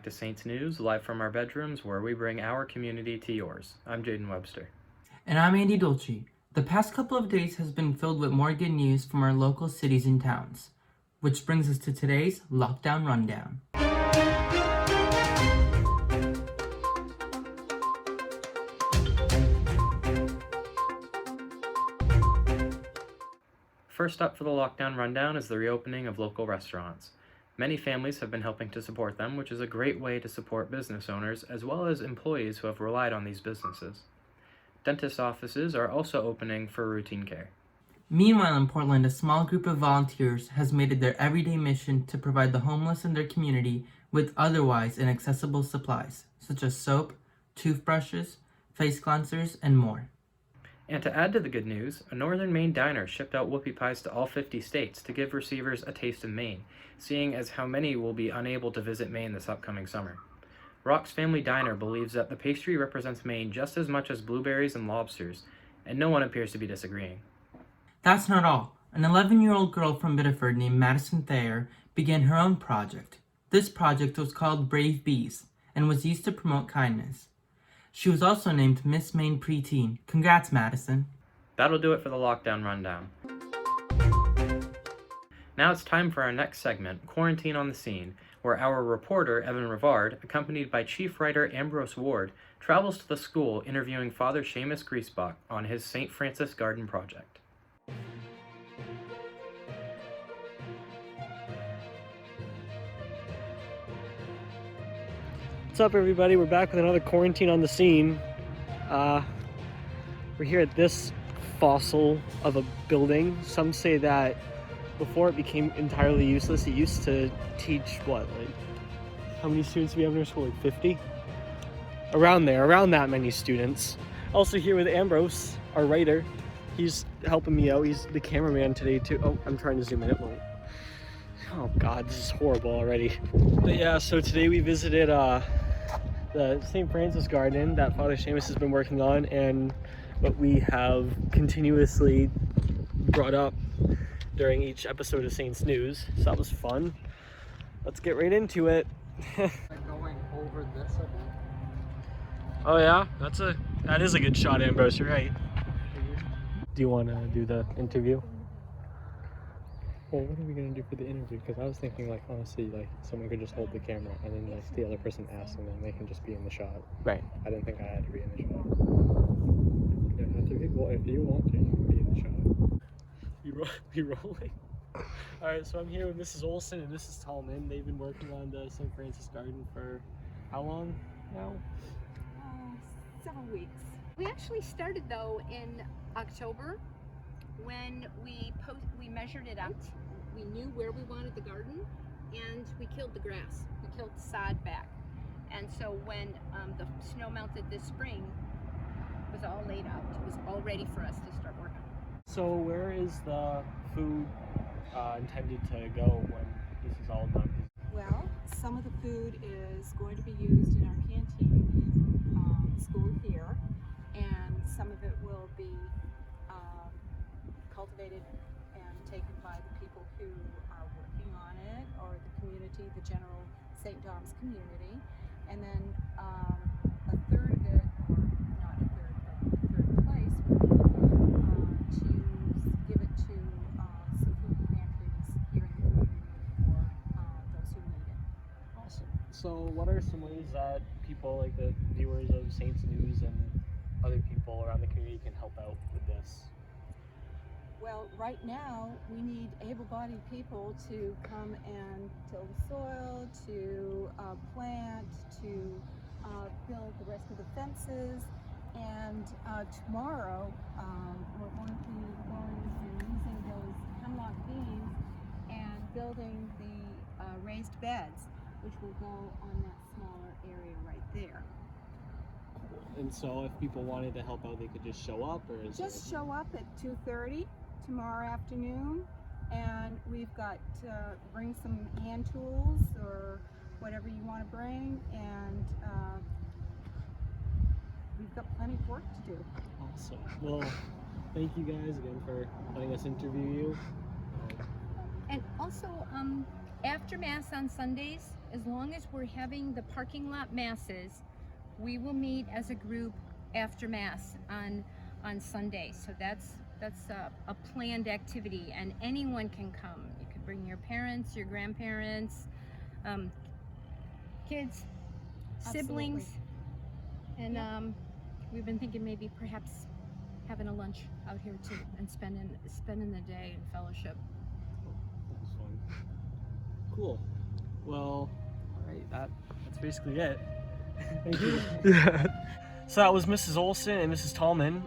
back to Saints News, live from our bedrooms where we bring our community to yours. I'm Jaden Webster. And I'm Dolci. The past couple of days has been filled with more good news from our local cities and towns, which brings us to today's Lockdown Rundown. First up for the Lockdown Rundown is the reopening of local restaurants. Many families have been helping to support them, which is a great way to support business owners as well as employees who have relied on these businesses. Dentist offices are also opening for routine care. Meanwhile, in Portland, a small group of volunteers has made it their everyday mission to provide the homeless in their community with otherwise inaccessible supplies, such as soap, toothbrushes, face cleansers, and more. And to add to the good news, a Northern Maine diner shipped out whoopie pies to all 50 states to give receivers a taste of Maine, seeing as how many will be unable to visit Maine this upcoming summer. Rock's Family Diner believes that the pastry represents Maine just as much as blueberries and lobsters, and no one appears to be disagreeing. That's not all. An 11-year-old girl from Biddeford named Madison Thayer began her own project. This project was called Brave Bees and was used to promote kindness. She was also named Miss Maine Preteen. Congrats, Madison. That'll do it for the Lockdown Rundown. Now it's time for our next segment, Quarantine on the Scene, where our reporter, Evan Rivard, accompanied by Chief Writer Ambrose Ward, travels to the school interviewing Father Seamus Griesbach on his St. Francis Garden project. What's up, everybody? We're back with another Quarantine on the Scene. We're here at this fossil of a building. Some say that before it became entirely useless, it used to teach what, like, how many students do we have in our school? Like 50? Around there, around that many students. Also here with Ambrose, our writer. He's helping me out. He's the cameraman today too. Oh, I'm trying to zoom in. It won't. Oh God, this is horrible already. But yeah, so today we visited the St. Francis Garden that Father Seamus has been working on, and what we have continuously brought up during each episode of Saints News. So that was fun. Let's get right into it. Going over this, I think. Oh yeah, that is a good shot, Ambrose. You're right. Do you want to do the interview? Well, what are we gonna do for the interview? Because I was thinking, like, honestly, like, someone could just hold the camera and then, like, the other person asks and then they can just be in the shot. Right. I didn't think I had to be in the shot. You don't have to be. Well, if you want to, you can be in the shot. Be rolling. Alright, so I'm here with Mrs. Olsen and Mrs. Tallman. They've been working on the St. Francis Garden for how long now? Several weeks. We actually started though in October when we measured it out. We knew where we wanted the garden and we killed the grass. We killed the sod back. And so when the snow melted this spring, it was all laid out. It was all ready for us to start working. So where is the food intended to go when this is all done? Well, some of the food is going to be used in our canteen in school here, and some of it will be cultivated and taken by the people who are working on it, or the community, the general St. Dom's community, and then a third of it, or not a third, but a third place, would be to give it to some food pantries here in the community for those who need it. Awesome. So what are some ways that people, like the viewers of Saints News and other people around the community, can help out with this? Well, right now we need able-bodied people to come and till the soil, to plant, to build the rest of the fences, and tomorrow we're going to be going and using those hemlock beams and building the raised beds, which will go on that smaller area right there. And so if people wanted to help out, they could just show up, or is Just show up at 2:30 tomorrow afternoon, and we've got bring some hand tools or whatever you want to bring, and we've got plenty of work to do. Awesome. Well, thank you guys again for letting us interview you. And also, after Mass on Sundays, as long as we're having the parking lot masses, we will meet as a group after Mass on Sunday. So that's a planned activity, and anyone can come. You could bring your parents, your grandparents, kids, siblings, and we've been thinking maybe perhaps having a lunch out here too, and spending the day in fellowship. That's fun. Cool. Well, all right, that's basically it. Thank you. So that was Mrs. Olsen and Mrs. Tallman.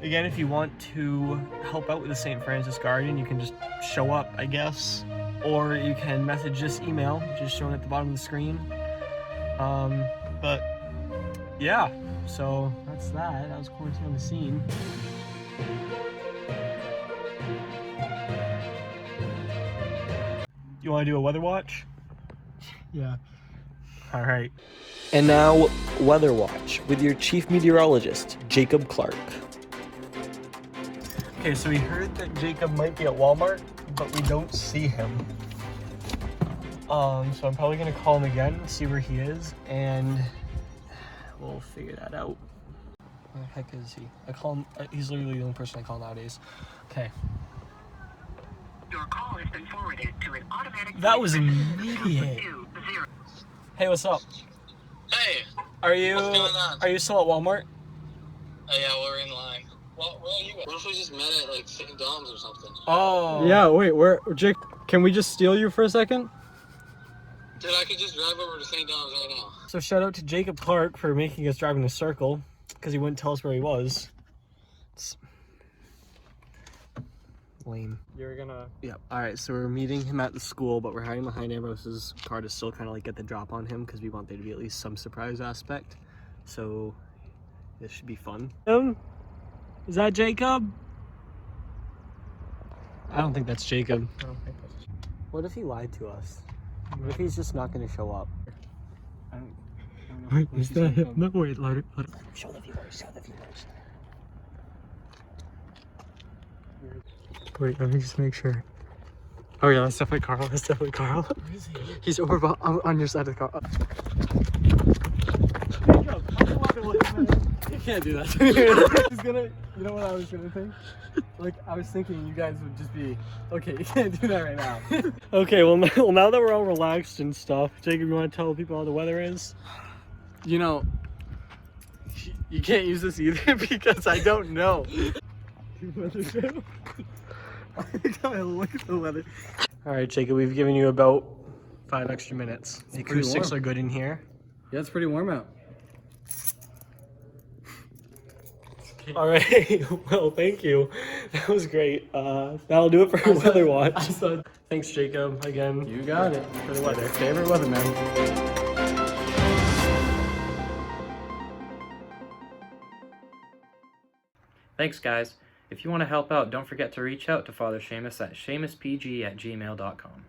Again, if you want to help out with the St. Francis Garden, you can just show up, I guess, or you can message this email, which is shown at the bottom of the screen. But yeah, so that's that. That was Quarantine on the Scene. You want to do a weather watch? Yeah. All right. And now, Weather Watch with your chief meteorologist, Jacob Clark. Okay, so we heard that Jacob might be at Walmart, but we don't see him. So I'm probably gonna call him again, see where he is, and we'll figure that out. Where the heck is he? I call him. He's literally the only person I call nowadays. Okay. Your call has been forwarded to an automatic. That was immediate. Hey, what's up? Hey, Are you what's going on? Are you still at Walmart? Oh yeah, we're in line. Well, where are you at? What if we just met at like saints.news.doms or something? Oh. Yeah, wait, Jake, can we just steal you for a second? Dude, I could just drive over to saints.news.doms right now. So shout out to Jacob Clark for making us drive in a circle, because he wouldn't tell us where he was. It's lame. You're gonna... Yeah, alright, so we're meeting him at the school, but we're hiding behind Ambrose's car to still kind of like get the drop on him, because we want there to be at least some surprise aspect. So this should be fun. Is that Jacob? I don't think that's Jacob. I don't think that's... What if he lied to us? What if he's just not going to show up? I don't know. Wait, is that him? No, wait, let it. Show the viewers, show the viewers. Wait, let me just make sure. Oh yeah, that's definitely Carl. That's definitely Carl. Where is he? He's over on your side of the car. You can't do that. He's gonna, you know what I was gonna think? Like, I was thinking you guys would just be, okay, you can't do that right now. Okay, well now that we're all relaxed and stuff, Jacob, you want to tell people how the weather is? You know, you can't use this either because I don't know. Weather show. I gotta look at the weather. All right, Jacob, we've given you about 5 extra minutes. The acoustics are good in here. Yeah, it's pretty warm out. All right, well, thank you. That was great. That'll do it for our weather watch. Thanks, Jacob, again. You got it. For the weather. Favorite weatherman. Thanks, guys. If you want to help out, don't forget to reach out to Father Seamus at seamuspg@gmail.com.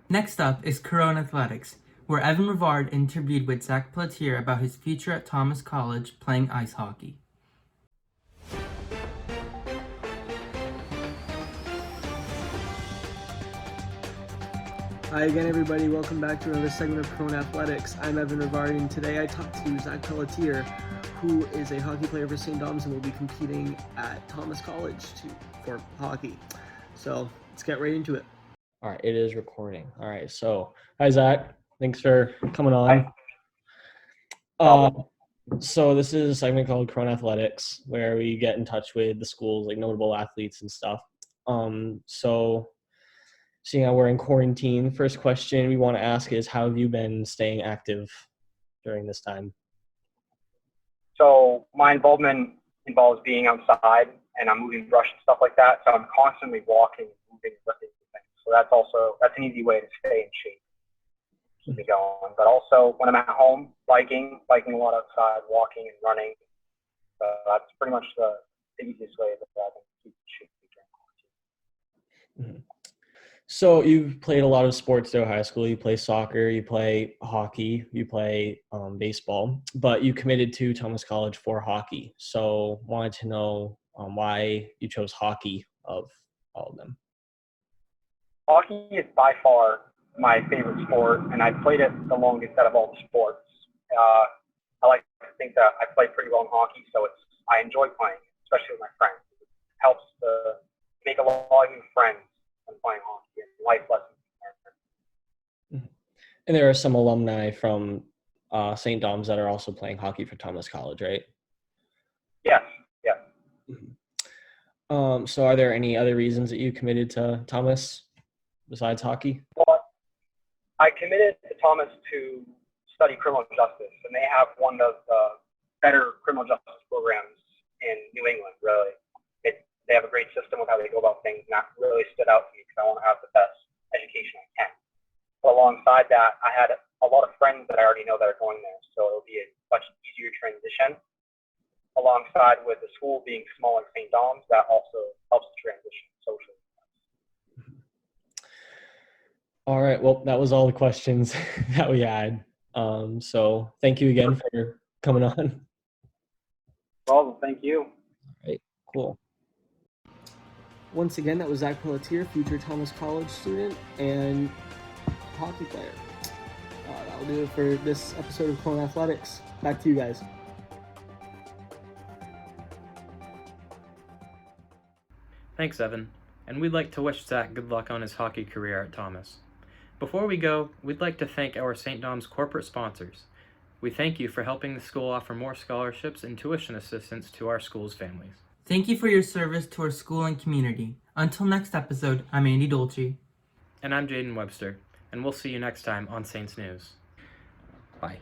Next up is Corona Athletics, where Evan Rivard interviewed with Zack Pelletier about his future at Thomas College playing ice hockey. Hi again, everybody. Welcome back to another segment of Corona Athletics. I'm Evan Rivard, and today I talked to Zack Pelletier, who is a hockey player for St. Doms and will be competing at Thomas College for hockey. So let's get right into it. All right, it is recording. All right, so hi, Zack. Thanks for coming on. So this is a segment called Corona Athletics, where we get in touch with the schools, like notable athletes and stuff. So seeing how we're in quarantine, first question we want to ask is, how have you been staying active during this time? So my involvement involves being outside, and I'm moving brush and stuff like that. So I'm constantly walking, moving, lifting things. So that's an easy way to stay in shape, keep me going. But also when I'm at home, biking a lot outside, walking and running. So that's pretty much the easiest way that I can keep in shape during quarantine. Mm-hmm. So you've played a lot of sports throughout high school. You play soccer, you play hockey, you play baseball, but you committed to Thomas College for hockey. So wanted to know why you chose hockey of all of them. Hockey is by far my favorite sport, and I played it the longest out of all the sports. I like to think that I play pretty well in hockey, so I enjoy playing, especially with my friends. It helps to make a lot of new friends when playing hockey and life lessons. And there are some alumni from St. Dom's that are also playing hockey for Thomas College, right? Yes, yes. So are there any other reasons that you committed to Thomas besides hockey? Well, I committed to Thomas to study criminal justice, and they have one of the better criminal justice programs in New England, really. They have a great system with how they go about things, and that really stood out to me because I want to have the best education I can. But alongside that, I had a lot of friends that I already know that are going there, so it'll be a much easier transition. Alongside with the school being small like St. Dom's, that also helps the transition socially. All right. Well, that was all the questions that we had. So thank you again for coming on. Well, thank you. All right. Cool. Once again, that was Zackary Pelletier, future Thomas College student and hockey player. That'll do it for this episode of Clone Athletics. Back to you guys. Thanks, Evan. And we'd like to wish Zack good luck on his hockey career at Thomas. Before we go, we'd like to thank our St. Dom's corporate sponsors. We thank you for helping the school offer more scholarships and tuition assistance to our school's families. Thank you for your service to our school and community. Until next episode, I'm Andy Dolci. And I'm Jaden Webster, and we'll see you next time on Saints News. Bye.